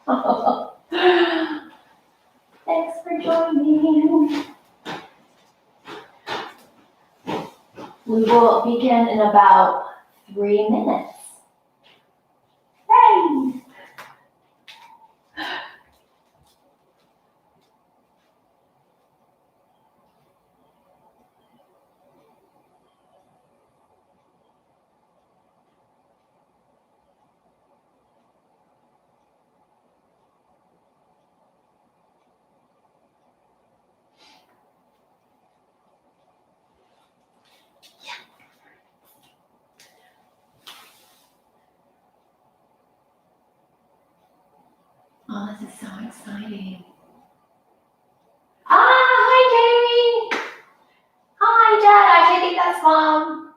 Thanks for joining. We will begin in about 3 minutes. Hey! Oh, this is so exciting. Hi, Jamie. Hi, Dad. I think that's Mom.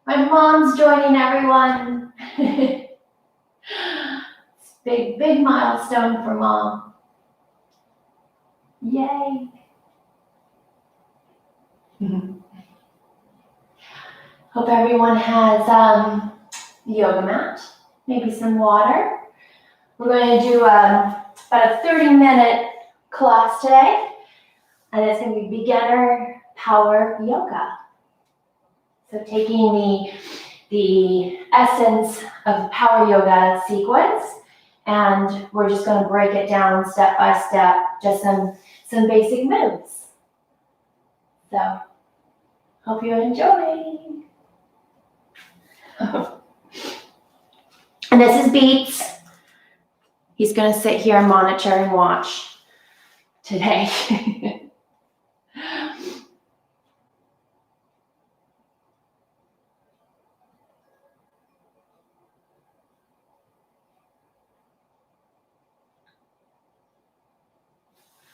My mom's joining everyone. It's a big milestone for Mom. Yay. Hope everyone has a yoga mat, maybe some water. We're going to do about a 30-minute class today, and it's going to be beginner power yoga. So taking the essence of power yoga sequence, and we're just going to break it down step by step, just some basic moves. So hope you enjoy. And this is Beats. He's going to sit here and monitor and watch today.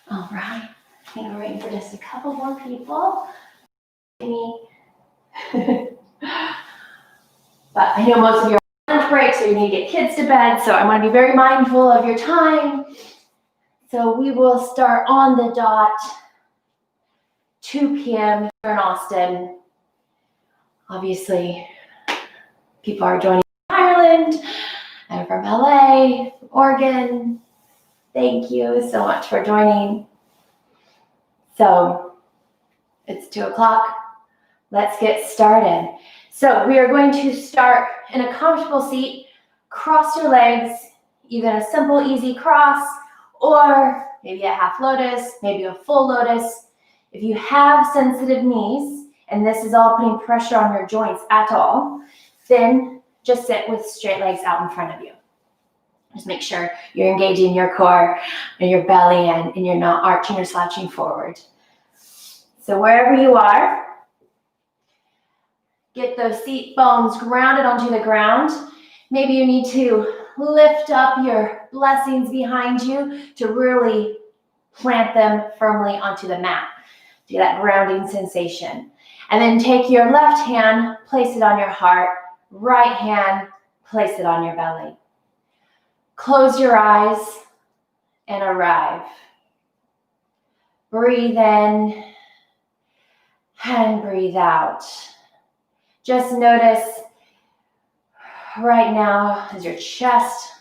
All right. I'm going to wait for just a couple more people. But I know most of you are on lunch break, so you need to get kids to bed, so I want to be very mindful of your time. So we will start on the dot, 2 p.m. here in Austin. Obviously, people are joining from Ireland and from LA, Oregon. Thank you so much for joining. So it's 2 o'clock. Let's get started. So we are going to start in a comfortable seat. Cross your legs, either a simple, easy cross, or maybe a half lotus, maybe a full lotus. If you have sensitive knees, and this is all putting pressure on your joints at all, then just sit with straight legs out in front of you. Just make sure you're engaging your core and your belly and you're not arching or slouching forward. So wherever you are, get those seat bones grounded onto the ground. Maybe you need to lift up your blessings behind you to really plant them firmly onto the mat. Do that grounding sensation. And then take your left hand, place it on your heart. Right hand, place it on your belly. Close your eyes and arrive. Breathe in and breathe out. Just notice right now is your chest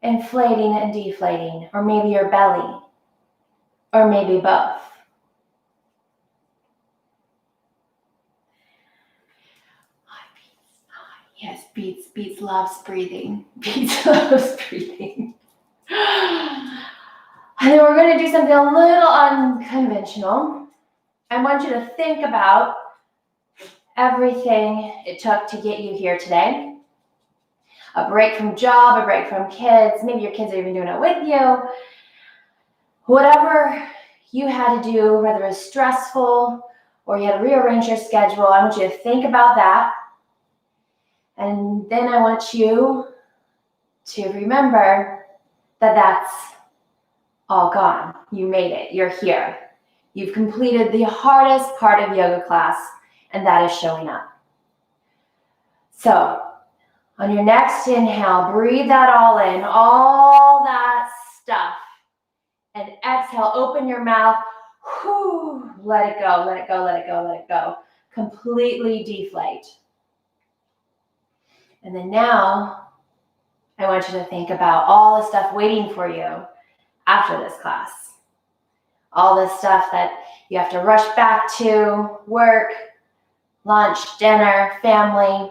inflating and deflating, or maybe your belly, or maybe both. Yes, Beats loves breathing. Beats loves breathing. And then we're going to do something a little unconventional. I want you to think about everything it took to get you here today. A break from job, a break from kids. Maybe your kids are even doing it with you. Whatever you had to do, whether it was stressful or you had to rearrange your schedule, I want you to think about that. And then I want you to remember that that's all gone. You made it. You're here. You've completed the hardest part of yoga class, and that is showing up. So on your next inhale, breathe that all in, all that stuff. And exhale, open your mouth. Whew, let it go, let it go, let it go, let it go. Completely deflate. And then now, I want you to think about all the stuff waiting for you after this class. All the stuff that you have to rush back to, work, lunch, dinner, family.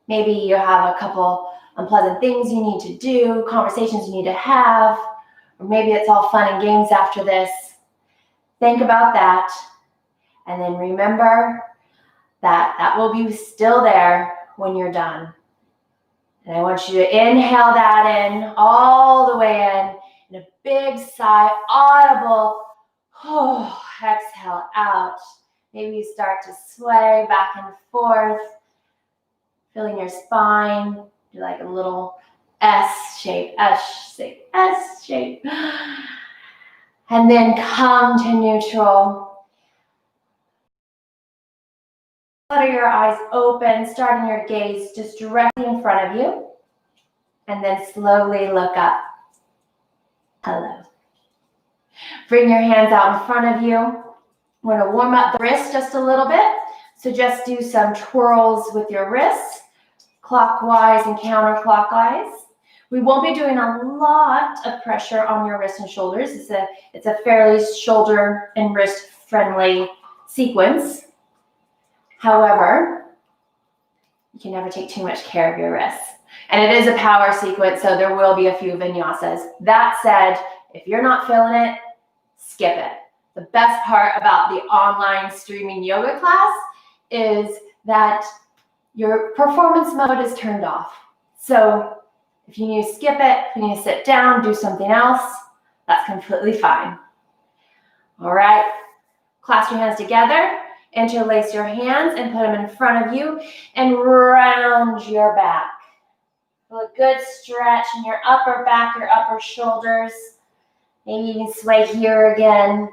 Maybe you have a couple unpleasant things you need to do, conversations you need to have, or maybe it's all fun and games after this. Think about that, and then remember that that will be still there when you're done. And I want you to inhale that in, all the way in a big sigh, audible. Oh, exhale out. Maybe you start to sway back and forth, feeling your spine. Do like a little S shape, S shape, S shape. And then come to neutral. Flutter your eyes open, starting your gaze just directly in front of you. And then slowly look up. Hello. Bring your hands out in front of you. We're going to warm up the wrists just a little bit. So just do some twirls with your wrists, clockwise and counterclockwise. We won't be doing a lot of pressure on your wrists and shoulders. It's a fairly shoulder and wrist friendly sequence. However, you can never take too much care of your wrists. And it is a power sequence, so there will be a few vinyasas. That said, if you're not feeling it, skip it. The best part about the online streaming yoga class is that your performance mode is turned off. So if you need to skip it, if you need to sit down, do something else, that's completely fine. All right, clasp your hands together, interlace your hands and put them in front of you and round your back. Feel a good stretch in your upper back, your upper shoulders. Maybe you can sway here again.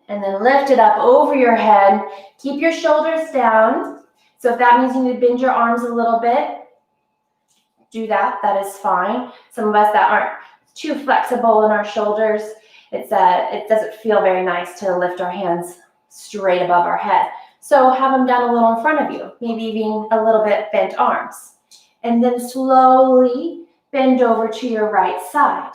And then lift it up over your head. Keep your shoulders down. So if that means you need to bend your arms a little bit, do that. That is fine. Some of us that aren't too flexible in our shoulders, it doesn't feel very nice to lift our hands straight above our head. So have them down a little in front of you, maybe even a little bit bent arms. And then slowly bend over to your right side.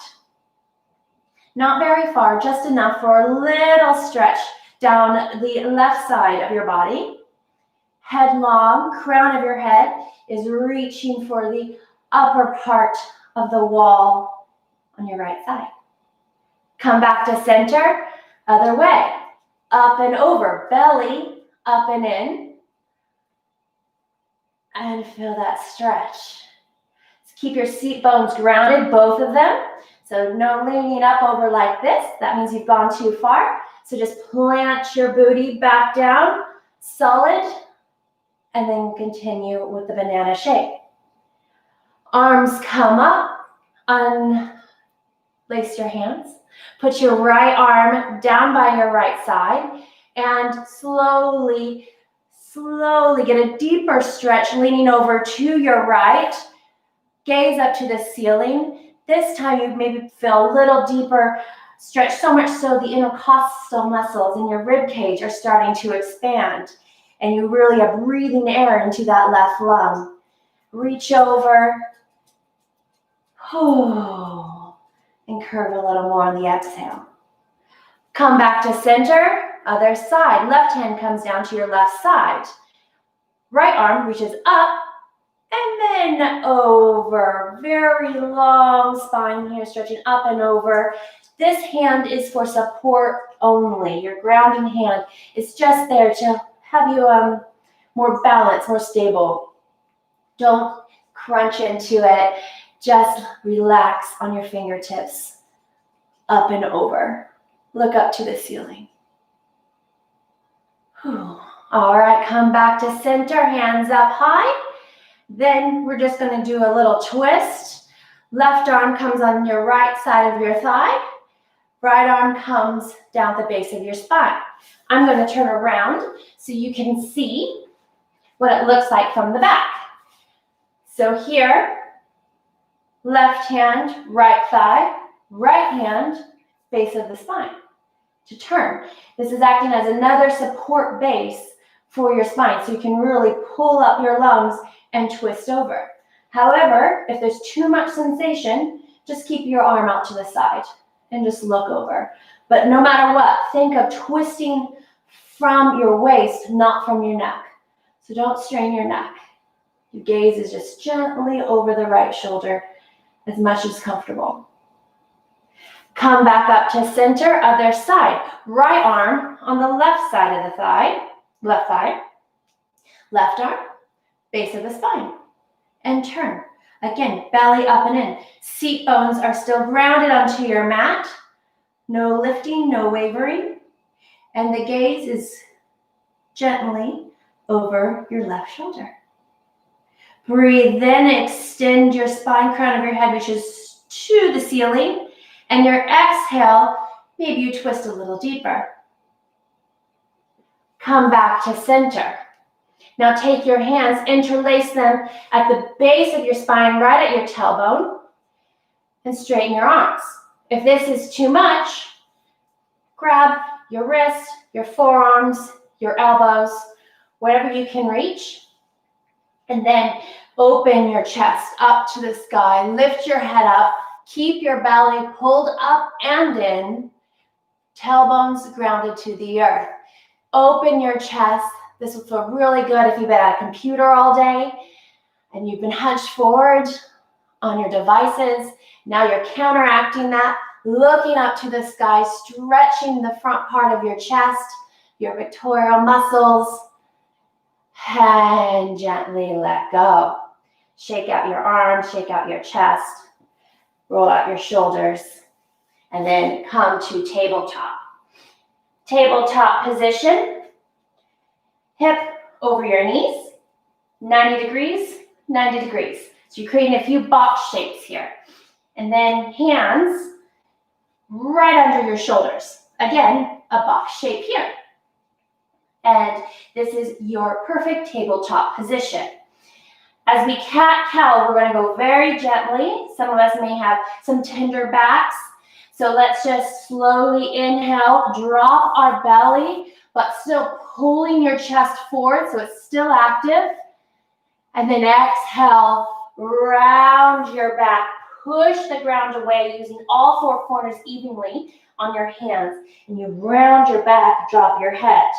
Not very far, just enough for a little stretch down the left side of your body. Head long, crown of your head is reaching for the upper part of the wall on your right side. Come back to center, other way. Up and over, belly up and in. And feel that stretch. Keep your seat bones grounded, both of them. So no leaning up over like this. That means you've gone too far. So just plant your booty back down, solid, and then continue with the banana shape. Arms come up, unlace your hands. Put your right arm down by your right side and slowly get a deeper stretch, leaning over to your right. Gaze up to the ceiling. This time you maybe feel a little deeper stretch, so much so the intercostal muscles in your rib cage are starting to expand. And you really are breathing air into that left lung. Reach over. And curve a little more on the exhale. Come back to center, other side. Left hand comes down to your left side. Right arm reaches up and then over. Very long spine here, stretching up and over. This hand is for support only. Your grounding hand is just there to have you more balanced, more stable. Don't crunch into it. Just relax on your fingertips. Up and over. Look up to the ceiling. All right, come back to center, hands up high. Then we're just going to do a little twist. Left arm comes on your right side of your thigh. Right arm comes down the base of your spine. I'm going to turn around so you can see what it looks like from the back. So here, left hand, right thigh, right hand, base of the spine to turn. This is acting as another support base for your spine, so you can really pull up your lungs and twist over. However, if there's too much sensation, just keep your arm out to the side and just look over. But no matter what, think of twisting from your waist, not from your neck. So don't strain your neck. Your gaze is just gently over the right shoulder, as much as comfortable. Come back up to center, other side. Right arm on the left side of the thigh, left thigh. Left arm, base of the spine. And turn. Again, belly up and in. Seat bones are still grounded onto your mat. No lifting, no wavering. And the gaze is gently over your left shoulder. Breathe in, extend your spine, crown of your head reaches to the ceiling. And your exhale, maybe you twist a little deeper. Come back to center. Now take your hands, interlace them at the base of your spine, right at your tailbone, and straighten your arms. If this is too much, grab your wrists, your forearms, your elbows, whatever you can reach, and then open your chest up to the sky. Lift your head up. Keep your belly pulled up and in. Tailbones grounded to the earth. Open your chest. This will feel really good if you've been at a computer all day and you've been hunched forward on your devices. Now you're counteracting that, looking up to the sky, stretching the front part of your chest, your pectoral muscles, and gently let go. Shake out your arms, shake out your chest, roll out your shoulders, and then come to tabletop. Tabletop position. Hip over your knees, 90 degrees, 90 degrees. So you're creating a few box shapes here. And then hands right under your shoulders. Again, a box shape here. And this is your perfect tabletop position. As we cat-cow, we're going to go very gently. Some of us may have some tender backs. So let's just slowly inhale, drop our belly, but still pulling your chest forward so it's still active. And then exhale, round your back. Push the ground away using all four corners evenly on your hands. And you round your back, drop your head.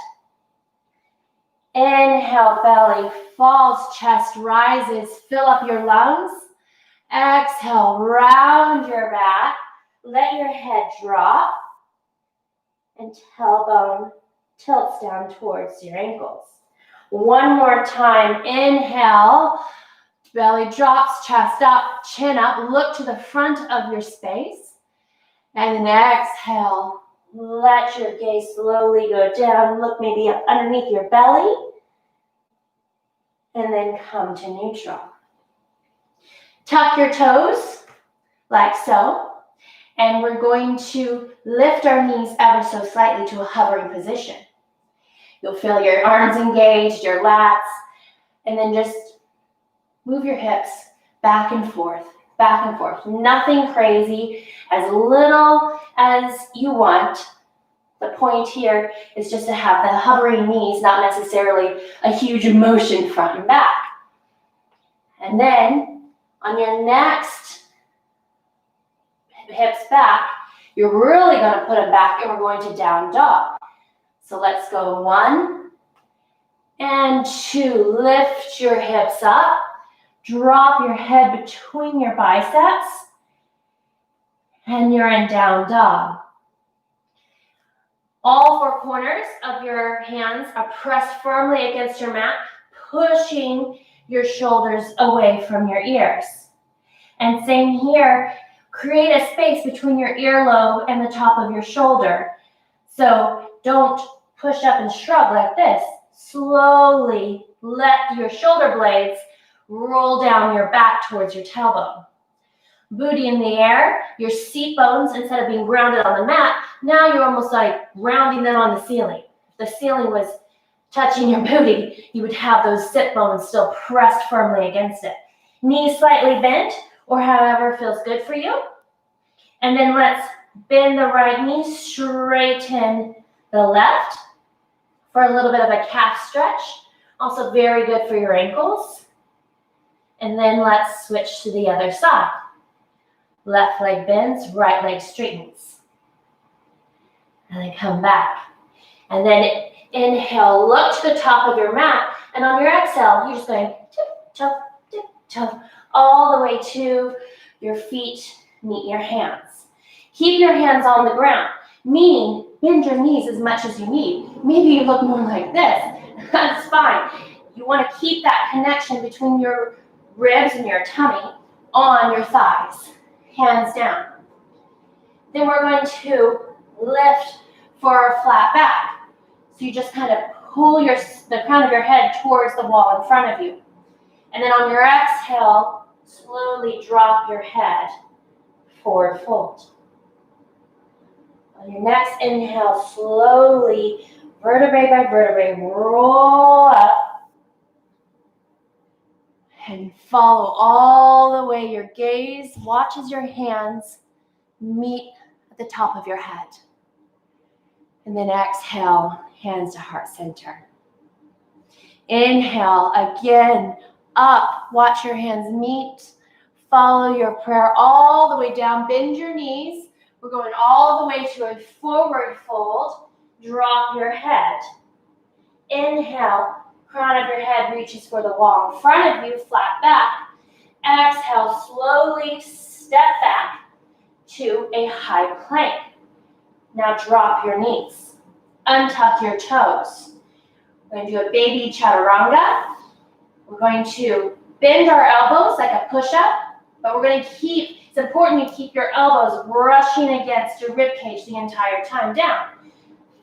Inhale, belly falls, chest rises, fill up your lungs. Exhale, round your back. Let your head drop. And tailbone tilts down towards your ankles. One more time. Inhale, belly drops, chest up, chin up. Look to the front of your space. And then exhale, let your gaze slowly go down. Look maybe up underneath your belly. And then come to neutral. Tuck your toes like so. And we're going to lift our knees ever so slightly to a hovering position. You'll feel your arms engaged, your lats, and then just move your hips back and forth, back and forth. Nothing crazy, as little as you want. The point here is just to have the hovering knees, not necessarily a huge motion front and back. And then on your next hips back, you're really going to put them back and we're going to down dog. So let's go 1 and 2. Lift your hips up. Drop your head between your biceps. And you're in down dog. All four corners of your hands are pressed firmly against your mat, pushing your shoulders away from your ears. And same here, create a space between your earlobe and the top of your shoulder. So don't push up and shrug like this. Slowly let your shoulder blades roll down your back towards your tailbone. Booty in the air, your seat bones, instead of being grounded on the mat, now you're almost like rounding them on the ceiling. If the ceiling was touching your booty, you would have those sit bones still pressed firmly against it. Knees slightly bent, or however feels good for you. And then let's bend the right knee, straighten the left. for a little bit of a calf stretch. Also very good for your ankles. And then let's switch to the other side. Left leg bends, right leg straightens. And then come back. And then inhale, look to the top of your mat. And on your exhale, you're just going tip-toe, all the way to your feet meet your hands. Keep your hands on the ground, meaning bend your knees as much as you need. Maybe you look more like this. That's fine. You want to keep that connection between your ribs and your tummy on your thighs. Hands down. Then we're going to lift for a flat back. So you just kind of pull the crown of your head towards the wall in front of you. And then on your exhale, slowly drop your head, forward fold. On your next inhale, slowly, vertebrae by vertebrae, roll up and follow all the way. Your gaze watches your hands meet at the top of your head. And then exhale, hands to heart center. Inhale, again, up. Watch your hands meet. Follow your prayer all the way down. Bend your knees. We're going all the way to a forward fold. Drop your head. Inhale, crown of your head reaches for the wall in front of you, flat back. Exhale, slowly step back to a high plank. Now drop your knees. Untuck your toes. We're going to do a baby chaturanga. We're going to bend our elbows like a push-up, but we're going to it's important you keep your elbows brushing against your rib cage the entire time down.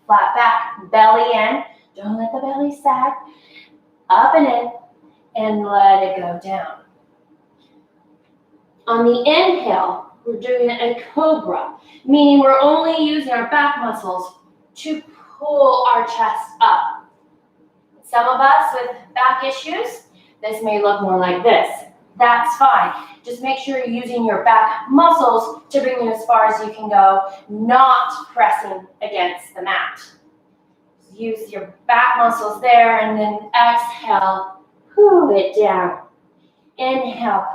Flat back, belly in. Don't let the belly sag. Up and in, and let it go down. On the inhale, we're doing a cobra, meaning we're only using our back muscles to pull our chest up. Some of us with back issues, this may look more like this. That's fine. Just make sure you're using your back muscles to bring you as far as you can go, not pressing against the mat. Use your back muscles there, and then exhale, pull it down. Inhale,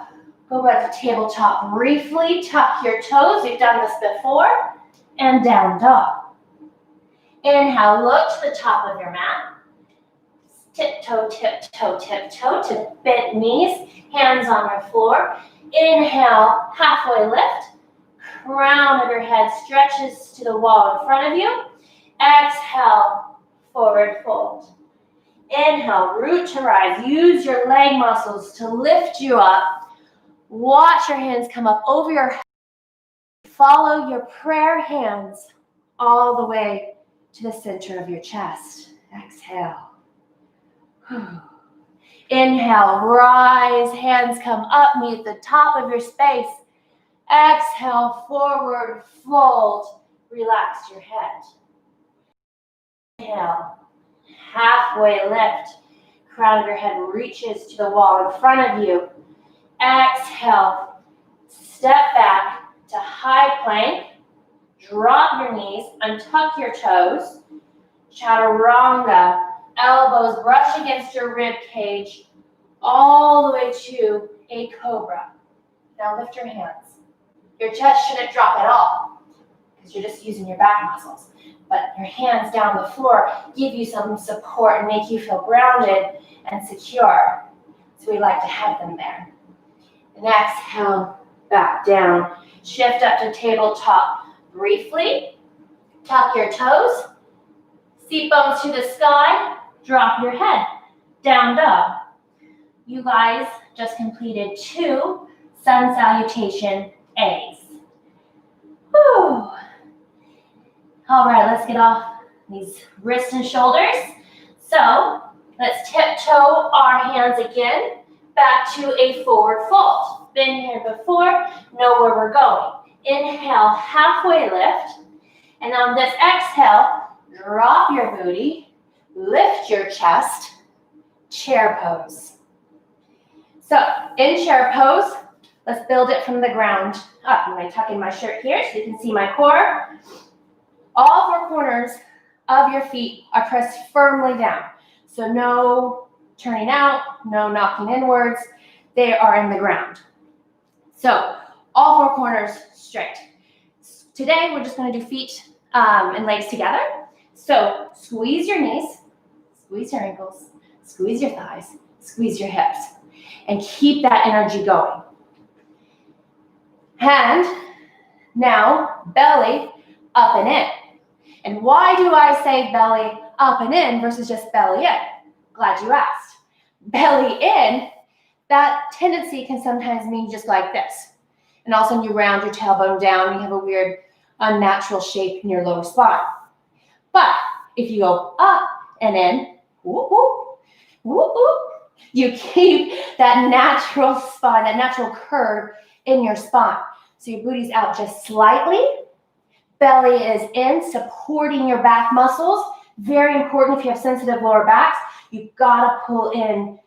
go back to tabletop briefly, tuck your toes. We've done this before, and down dog. Inhale, look to the top of your mat. Tiptoe, tiptoe, tiptoe to bent knees, hands on your floor. Inhale, halfway lift. Crown of your head stretches to the wall in front of you. Exhale, forward fold. Inhale, root to rise. Use your leg muscles to lift you up. Watch your hands come up over your head. Follow your prayer hands all the way to the center of your chest. Exhale. Inhale, rise, hands come up, meet at the top of your space. Exhale, forward fold, relax your head. Inhale, halfway lift, crown of your head reaches to the wall in front of you. Exhale, step back to high plank, drop your knees, untuck your toes, chaturanga. Elbows brush against your rib cage, all the way to a cobra. Now lift your hands. Your chest shouldn't drop at all, because you're just using your back muscles. But your hands down the floor give you some support and make you feel grounded and secure. So we like to have them there. And exhale, back down. Shift up to tabletop briefly. Tuck your toes. Seat bones to the sky. Drop your head, down dog. You guys just completed 2 sun salutation A's. Whew. All right, let's get off these wrists and shoulders. So let's tiptoe our hands again back to a forward fold. Been here before, know where we're going. Inhale, halfway lift. And on this exhale, drop your booty. Lift your chest, chair pose. So in chair pose, let's build it from the ground up. I'm going to tuck in my shirt here so you can see my core. All 4 corners of your feet are pressed firmly down. So no turning out, no knocking inwards. They are in the ground. So all four corners straight. Today, we're just going to do feet and legs together. So squeeze your knees, squeeze your ankles, squeeze your thighs, squeeze your hips, and keep that energy going. And now belly up and in. And why do I say belly up and in versus just belly in? Glad you asked. Belly in, that tendency can sometimes mean just like this. And all of a sudden you round your tailbone down, you have a weird unnatural shape in your lower spine. But if you go up and in, whoop, whoop, whoop, whoop, you keep that natural spine, that natural curve in your spine. So your booty's out just slightly. Belly is in, supporting your back muscles. Very important if you have sensitive lower backs. You've got to pull in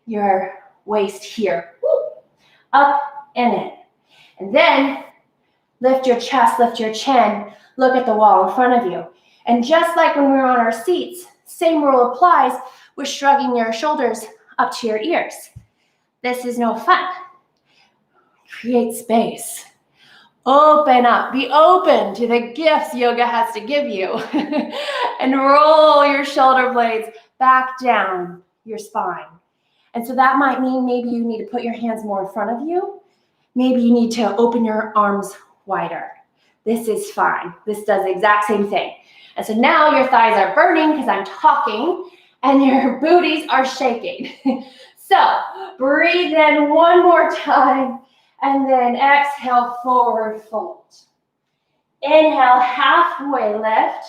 your waist here. Whoop, up and in. And then lift your chest, lift your chin, look at the wall in front of you. And just like when we were on our seats, same rule applies with shrugging your shoulders up to your ears. This is no fun. Create space. Open up. Be open to the gifts yoga has to give you. And roll your shoulder blades back down your spine. And so that might mean maybe you need to put your hands more in front of you. Maybe you need to open your arms wider. This is fine. This does the exact same thing. And so now your thighs are burning because I'm talking and your booties are shaking. So breathe in one more time and then exhale, forward fold. Inhale, halfway lift.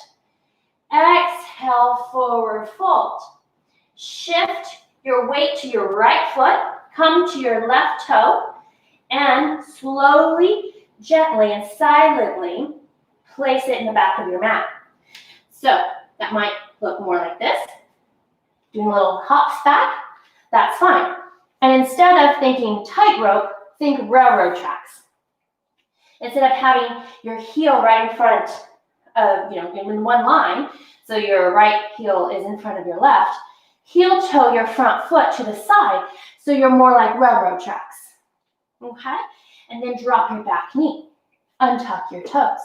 Exhale, forward fold. Shift your weight to your right foot. Come to your left toe and slowly, gently, and silently place it in the back of your mat. So that might look more like this. Doing a little hops back, that's fine. And instead of thinking tightrope, think railroad tracks. Instead of having your heel right in front of, in one line, so your right heel is in front of your left, heel toe your front foot to the side, so you're more like railroad tracks. Okay? And then drop your back knee. Untuck your toes.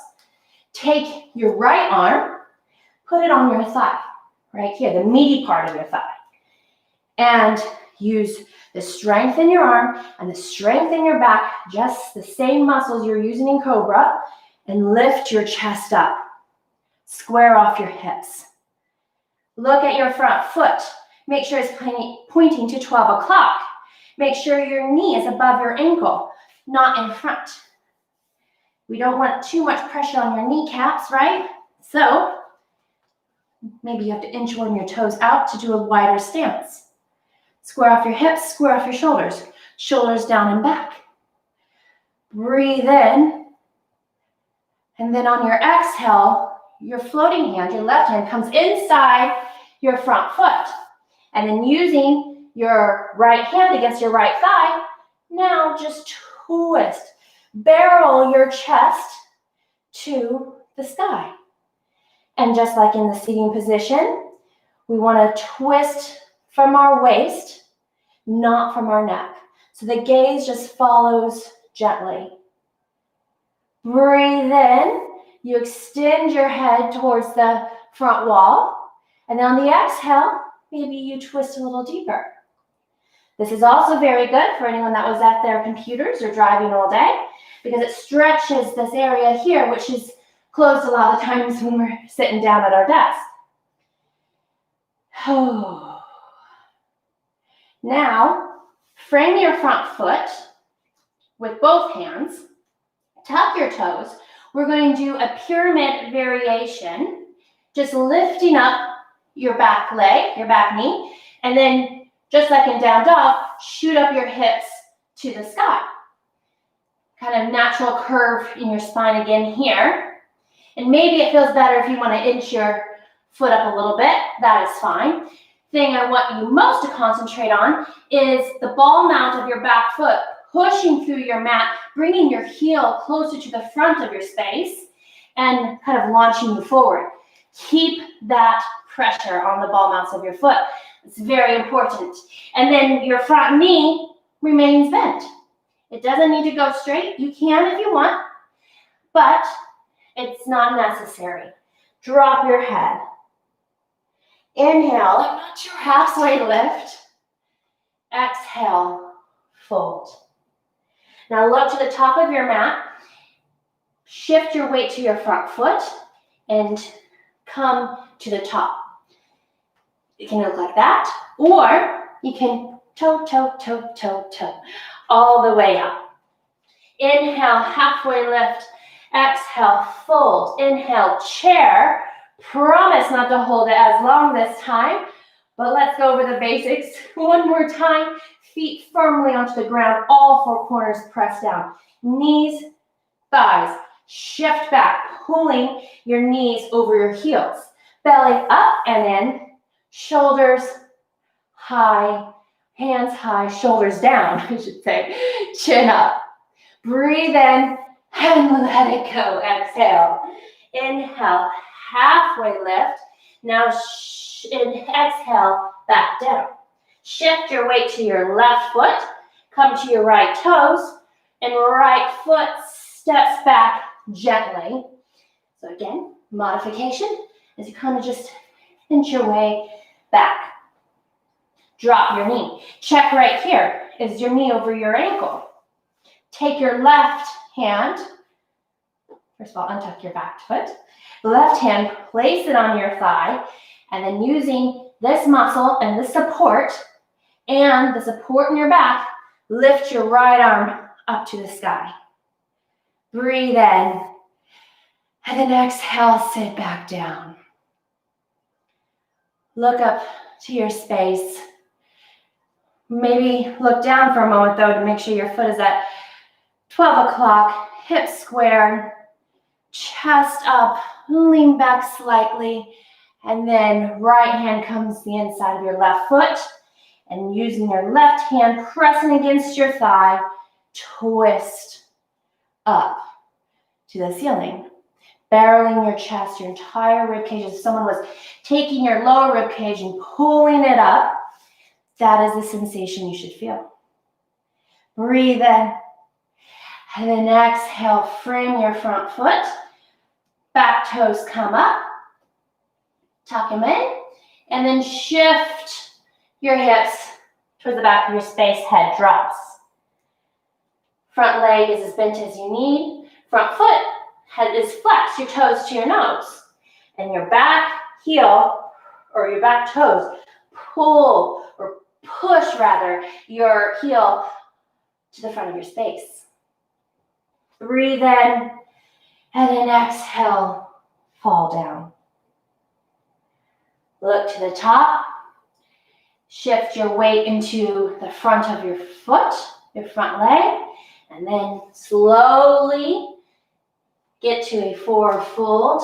Take your right arm, put it on your thigh, right here, the meaty part of your thigh. And use the strength in your arm and the strength in your back, just the same muscles you're using in Cobra, and lift your chest up. Square off your hips. Look at your front foot. Make sure it's pointing to 12 o'clock. Make sure your knee is above your ankle, not in front. We don't want too much pressure on your kneecaps, right? So maybe you have to inch one of your toes out to do a wider stance. Square off your hips, square off your shoulders. Shoulders down and back. Breathe in. And then on your exhale, your floating hand, your left hand, comes inside your front foot. And then using your right hand against your right thigh, now just twist. Barrel your chest to the sky. And just like in the seating position, we want to twist from our waist, not from our neck. So the gaze just follows gently. Breathe in. You extend your head towards the front wall. And then on the exhale, maybe you twist a little deeper. This is also very good for anyone that was at their computers or driving all day, because it stretches this area here, which is closed a lot of times when we're sitting down at our desk. Now, frame your front foot with both hands. Tuck your toes. We're going to do a pyramid variation, just lifting up your back leg, your back knee, and then just like in down dog, shoot up your hips to the sky. Kind of natural curve in your spine again here. And maybe it feels better if you want to inch your foot up a little bit. That is fine. Thing I want you most to concentrate on is the ball mount of your back foot pushing through your mat, bringing your heel closer to the front of your space and kind of launching you forward. Keep that pressure on the ball mounts of your foot. It's very important. And then your front knee remains bent. It doesn't need to go straight. You can if you want, but it's not necessary. Drop your head. Inhale, halfway lift. Exhale, fold. Now look to the top of your mat. Shift your weight to your front foot and come to the top. It can look like that, or you can toe, toe, toe, toe, toe, all the way up. Inhale, halfway lift. Exhale, fold. Inhale, chair. Promise not to hold it as long this time, but let's go over the basics one more time. Feet firmly onto the ground, all four corners pressed down. Knees, thighs, shift back, pulling your knees over your heels. Belly up and in, shoulders high, hands high, shoulders down, I should say, chin up. Breathe in and let it go. Exhale. Inhale, halfway lift. Now exhale, back down. Shift your weight to your left foot. Come to your right toes. And right foot steps back gently. So again, modification is you kind of just inch your way back. Drop your knee. Check right here. Is your knee over your ankle? Take your left hand. First of all, untuck your back foot. Left hand, place it on your thigh, and then using this muscle and the support in your back, lift your right arm up to the sky. Breathe in, and then exhale, sit back down. Look up to your space. Maybe look down for a moment, though, to make sure your foot is at 12 o'clock, hips square, chest up, lean back slightly, and then right hand comes to the inside of your left foot, and using your left hand, pressing against your thigh, twist up to the ceiling, barreling your chest, your entire rib cage. As someone was taking your lower rib cage and pulling it up, that is the sensation you should feel. Breathe in, and then exhale, frame your front foot. Back toes come up, tuck them in, and then shift your hips towards the back of your space, head drops. Front leg is as bent as you need. Front foot, head is flexed, your toes to your nose. And your back heel, or your back toes, pull, or push rather, your heel to the front of your space. Breathe in, and then exhale, fall down. Look to the top. Shift your weight into the front of your foot, your front leg, and then slowly get to a forward fold.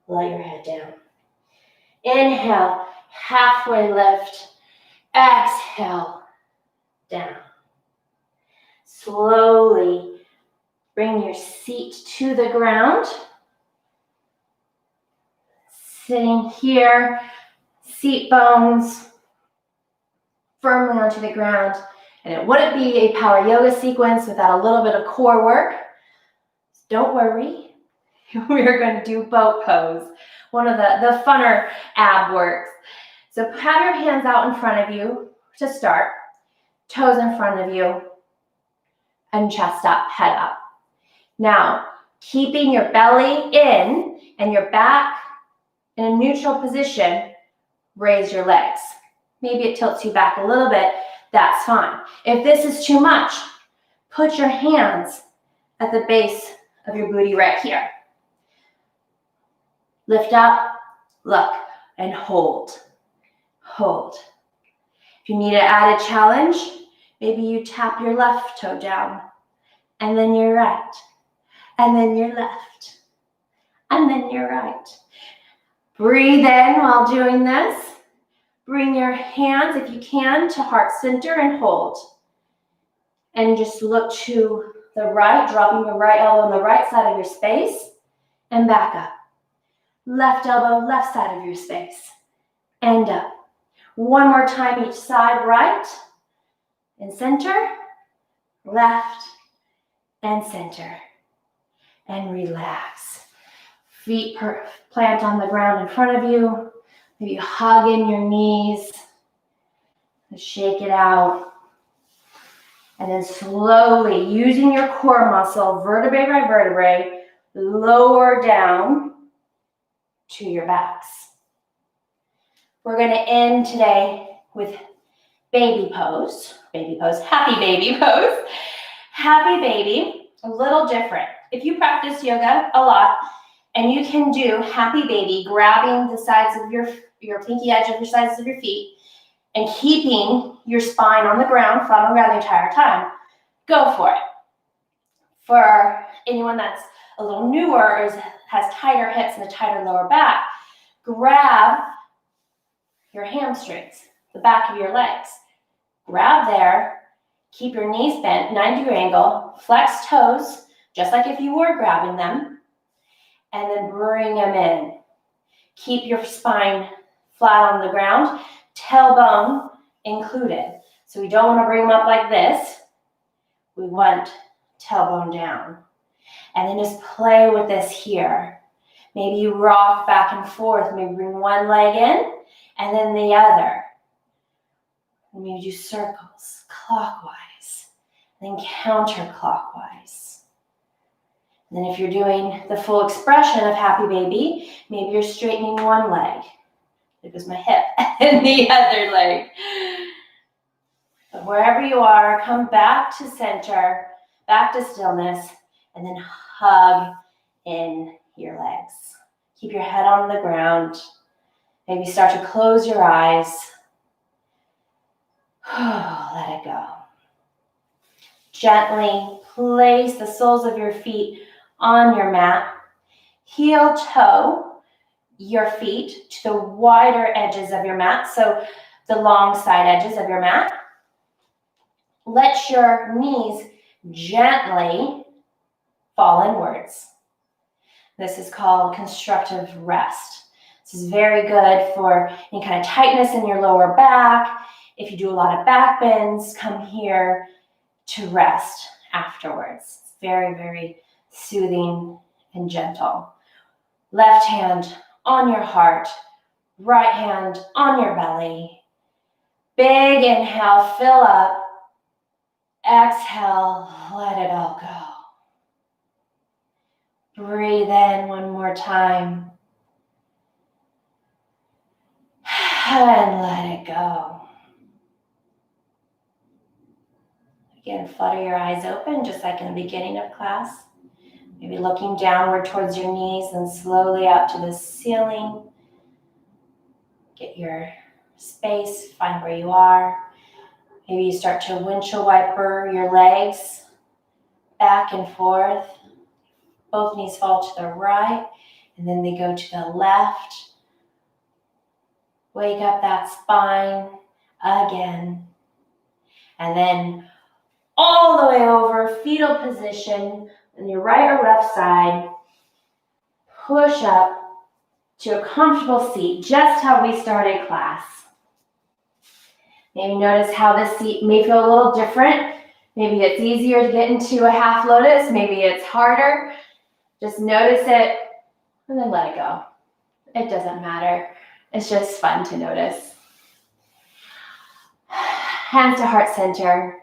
Let your head down. Inhale, halfway lift. Exhale, down. Slowly bring your seat to the ground. Sitting here, seat bones firmly onto the ground. And it wouldn't be a power yoga sequence without a little bit of core work. Don't worry, we're going to do boat pose, one of the funner ab works. So have your hands out in front of you to start, toes in front of you, and chest up, head up. Now, keeping your belly in and your back in a neutral position, raise your legs. Maybe it tilts you back a little bit, that's fine. If this is too much, put your hands at the base of your booty right here. Lift up, look, and hold. Hold. If you need an added challenge, maybe you tap your left toe down, and then your right, and then your left, and then your right. Breathe in while doing this. Bring your hands, if you can, to heart center and hold. And just look to the right, dropping your right elbow on the right side of your space. and back up. Left elbow, left side of your space, and up. One more time each side, right and center, left and center, and relax. Feet plant on the ground in front of you. Maybe hug in your knees, shake it out. And then slowly, using your core muscle, vertebrae by vertebrae, lower down to your backs. We're going to end today with baby pose, happy baby pose. Happy baby, a little different. If you practice yoga a lot, and you can do happy baby, grabbing the sides of your pinky edge of your sides of your feet, and keeping your spine on the ground, flat on the ground the entire time, go for it. For anyone that's a little newer or has tighter hips and a tighter lower back, grab your hamstrings, the back of your legs. Grab there, keep your knees bent, 90-degree angle, flex toes, just like if you were grabbing them, and then bring them in. Keep your spine flat on the ground, tailbone included. So we don't want to bring them up like this. We want tailbone down. And then just play with this here. Maybe you rock back and forth. Maybe bring one leg in and then the other. Maybe do circles clockwise, and then counterclockwise. And then if you're doing the full expression of happy baby, maybe you're straightening one leg. There goes my hip. And the other leg. But wherever you are, come back to center, back to stillness, and then hug in your legs. Keep your head on the ground. Maybe start to close your eyes. Let it go. Gently place the soles of your feet on your mat. Heel toe your feet to the wider edges of your mat, so the long side edges of your mat. Let your knees gently fall inwards. This is called constructive rest. This is very good for any kind of tightness in your lower back. If you do a lot of back bends, come here to rest afterwards. It's very, very soothing and gentle. Left hand on your heart, right hand on your belly. Big inhale, fill up. Exhale, let it all go. Breathe in one more time. And let it go. Again, flutter your eyes open, just like in the beginning of class. Maybe looking downward towards your knees and slowly up to the ceiling. Get your space, find where you are. Maybe you start to windshield wiper your legs back and forth. Both knees fall to the right, and then they go to the left. Wake up that spine again. And then all the way over, fetal position on your right or left side. Push up to a comfortable seat, just how we started class. Maybe notice how this seat may feel a little different. Maybe it's easier to get into a half lotus. Maybe it's harder. Just notice it and then let it go. It doesn't matter. It's just fun to notice. Hands to heart center.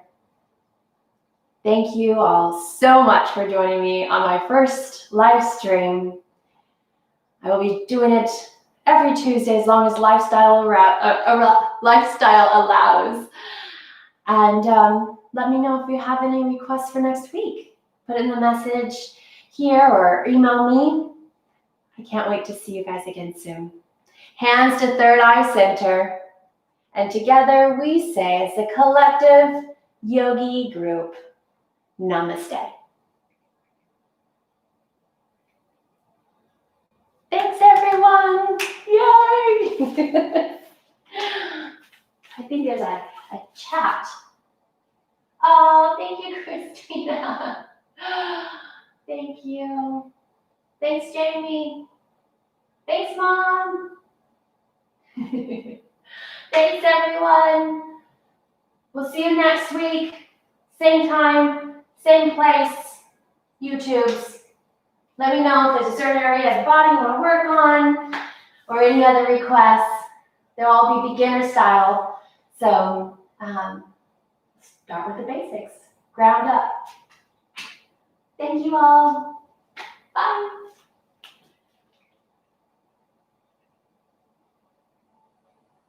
Thank you all so much for joining me on my first live stream. I will be doing it every Tuesday as long as lifestyle allows. And let me know if you have any requests for next week. Put in the message here or email me. I can't wait to see you guys again soon. Hands to third eye center. And together we say as a collective yogi group, Namaste. Thanks, everyone. Yay! I think there's a chat. Oh, thank you, Christina. Thank you. Thanks, Jamie. Thanks, Mom. Thanks, everyone. We'll see you next week. Same time, same place, YouTubes. Let me know if there's a certain area of the body you want to work on or any other requests. They'll all be beginner style. So start with the basics, ground up. Thank you all. Bye.